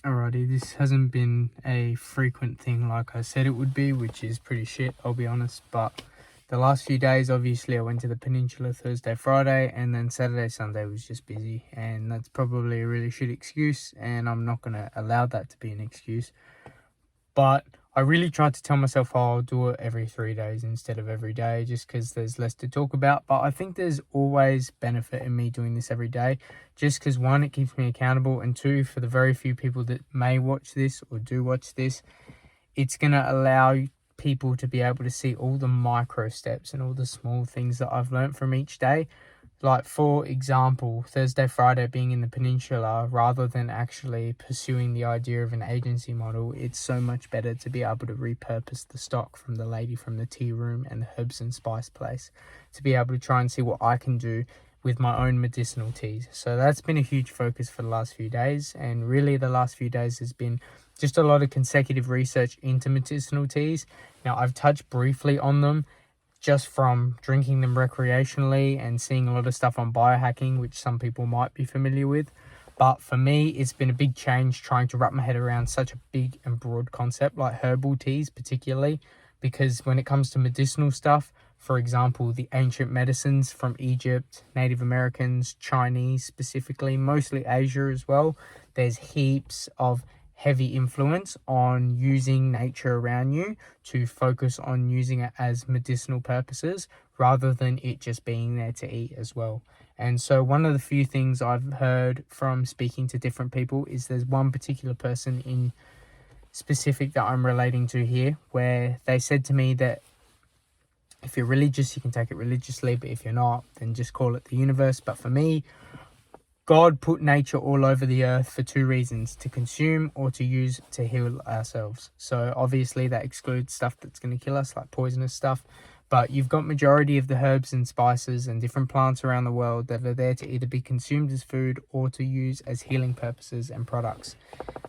Alrighty, this hasn't been a frequent thing like I said it would be, which is pretty shit, I'll be honest. But the last few days, obviously, I went to the Peninsula Thursday, Friday, and then Saturday, Sunday was just busy. And that's probably a really shit excuse, and I'm not going to allow that to be an excuse. But I really tried to tell myself, oh, I'll do it every 3 days instead of every day, just because there's less to talk about. But I think there's always benefit in me doing this every day, just because one, it keeps me accountable, and two, for the very few people that may watch this or do watch this, it's going to allow people to be able to see all the micro steps and all the small things that I've learned from each day. Like, for example, Thursday, Friday being in the Peninsula, rather than actually pursuing the idea of an agency model, it's so much better to be able to repurpose the stock from the lady from the tea room and the herbs and spice place, to be able to try and see what I can do with my own medicinal teas. So that's been a huge focus for the last few days. And really the last few days has been just a lot of consecutive research into medicinal teas. Now, I've touched briefly on them just from drinking them recreationally and seeing a lot of stuff on biohacking, which some people might be familiar with. But for me, it's been a big change trying to wrap my head around such a big and broad concept like herbal teas particularly, because when it comes to medicinal stuff, for example, the ancient medicines from Egypt, Native Americans, Chinese specifically, mostly Asia as well, there's heaps of heavy influence on using nature around you to focus on using it as medicinal purposes rather than it just being there to eat as well. And so one of the few things I've heard from speaking to different people is there's one particular person in specific that I'm relating to here, where they said to me that if you're religious, you can take it religiously, but if you're not, then just call it the universe. But for me, God put nature all over the earth for two reasons: to consume or to use to heal ourselves. So obviously that excludes stuff that's going to kill us, like poisonous stuff. But you've got majority of the herbs and spices and different plants around the world that are there to either be consumed as food or to use as healing purposes and products.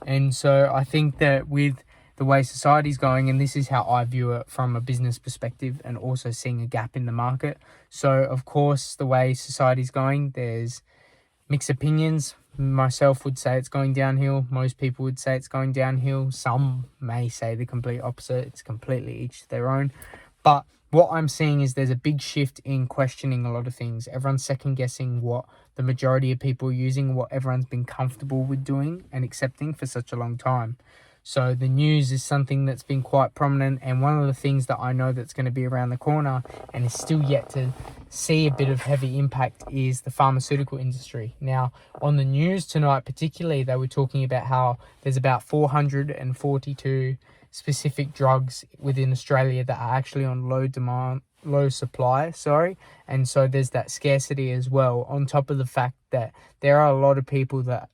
And so I think that with the way society's going, and this is how I view it from a business perspective and also seeing a gap in the market. So of course, the way society's going, there's mixed opinions. Myself would say it's going downhill. Most people would say it's going downhill. Some may say the complete opposite. It's completely each to their own. But what I'm seeing is there's a big shift in questioning a lot of things. Everyone's second guessing what the majority of people are using, what everyone's been comfortable with doing and accepting for such a long time. So the news is something that's been quite prominent, and one of the things that I know that's going to be around the corner and is still yet to see a bit of heavy impact is the pharmaceutical industry. Now, on the news tonight particularly, they were talking about how there's about 442 specific drugs within Australia that are actually on low supply, and so there's that scarcity as well, on top of the fact that there are a lot of people that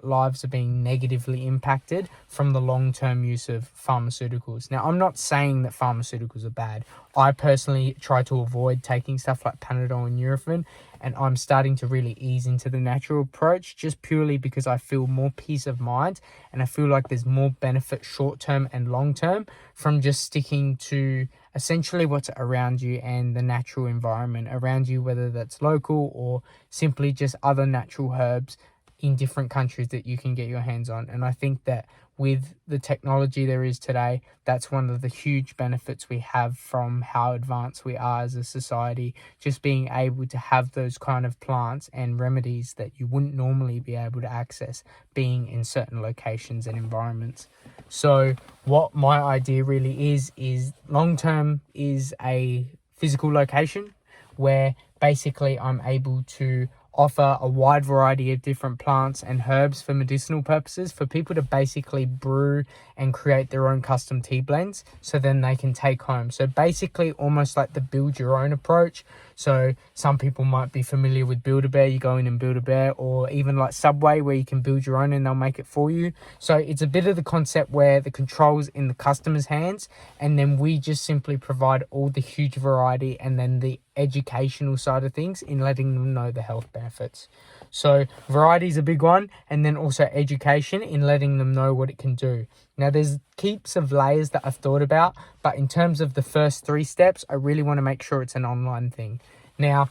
lives are being negatively impacted from the long-term use of pharmaceuticals. Now, I'm not saying that pharmaceuticals are bad. I personally try to avoid taking stuff like Panadol and Nurofen, and I'm starting to really ease into the natural approach just purely because I feel more peace of mind, and I feel like there's more benefit short-term and long-term from just sticking to essentially what's around you and the natural environment around you, whether that's local or simply just other natural herbs in different countries that you can get your hands on. And I think that with the technology there is today, that's one of the huge benefits we have from how advanced we are as a society, just being able to have those kind of plants and remedies that you wouldn't normally be able to access being in certain locations and environments. So what my idea really is long term is a physical location where basically I'm able to offer a wide variety of different plants and herbs for medicinal purposes for people to basically brew and create their own custom tea blends, so then they can take home. So basically almost like the build your own approach. So some people might be familiar with Build-A-Bear. You go in and Build-A-Bear, or even like Subway where you can build your own and they'll make it for you. So it's a bit of the concept where the control's in the customer's hands, and then we just simply provide all the huge variety and then the educational side of things in letting them know the health benefits. So variety is a big one, and then also education in letting them know what it can do. Now there's heaps of layers that I've thought about, but in terms of the first 3 steps, I really want to make sure it's an online thing. Now,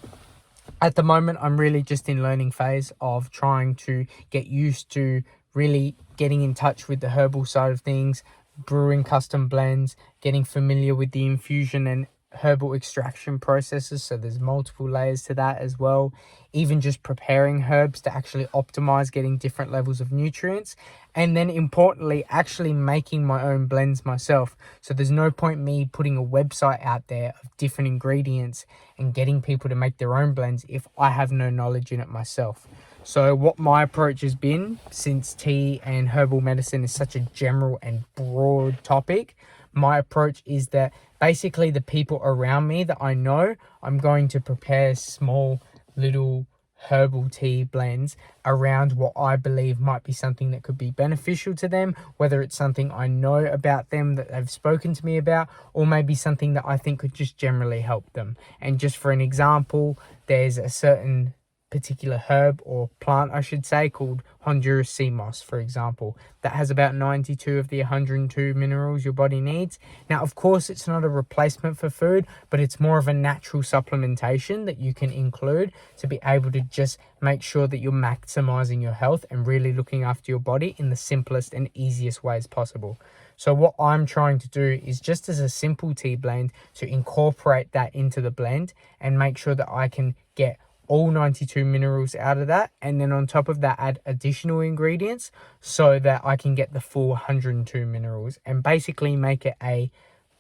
at the moment, I'm really just in learning phase of trying to get used to really getting in touch with the herbal side of things, brewing custom blends, getting familiar with the infusion and herbal extraction processes, so there's multiple layers to that as well. Even just preparing herbs to actually optimize getting different levels of nutrients, and then importantly actually making my own blends myself. So there's no point me putting a website out there of different ingredients and getting people to make their own blends if I have no knowledge in it myself. So what my approach has been, since tea and herbal medicine is such a general and broad topic, my approach is that basically the people around me that I know, I'm going to prepare small little herbal tea blends around what I believe might be something that could be beneficial to them, whether it's something I know about them that they've spoken to me about, or maybe something that I think could just generally help them. And just for an example, there's a certain particular herb or plant, I should say, called Honduras sea moss, for example, that has about 92 of the 102 minerals your body needs. Now, of course, it's not a replacement for food, but it's more of a natural supplementation that you can include to be able to just make sure that you're maximizing your health and really looking after your body in the simplest and easiest ways possible. So what I'm trying to do is, just as a simple tea blend, to incorporate that into the blend and make sure that I can get all 92 minerals out of that, and then on top of that add additional ingredients so that I can get the full 102 minerals, and basically make it a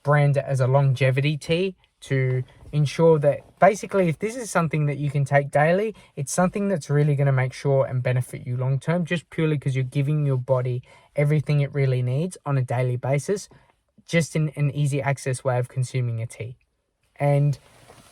brand as a longevity tea to ensure that basically if this is something that you can take daily, it's something that's really going to make sure and benefit you long term, just purely because you're giving your body everything it really needs on a daily basis, just in an easy access way of consuming a tea. And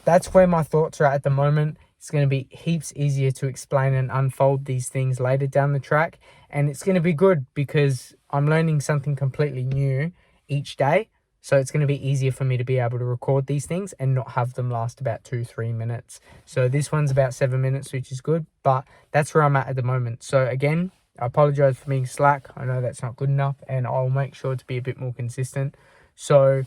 that's where my thoughts are at the moment. It's going to be heaps easier to explain and unfold these things later down the track. And it's going to be good because I'm learning something completely new each day. So it's going to be easier for me to be able to record these things and not have them last about 2-3 minutes. So this one's about 7 minutes, which is good. But that's where I'm at the moment. So again, I apologize for being slack. I know that's not good enough, and I'll make sure to be a bit more consistent. So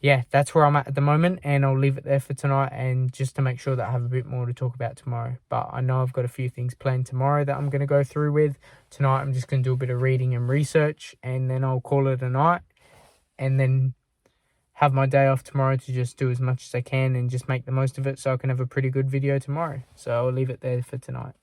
yeah, that's where I'm at the moment, and I'll leave it there for tonight, and just to make sure that I have a bit more to talk about tomorrow. But I know I've got a few things planned tomorrow that I'm going to go through with. Tonight I'm just going to do a bit of reading and research, and then I'll call it a night, and then have my day off tomorrow to just do as much as I can and just make the most of it so I can have a pretty good video tomorrow. So I'll leave it there for tonight.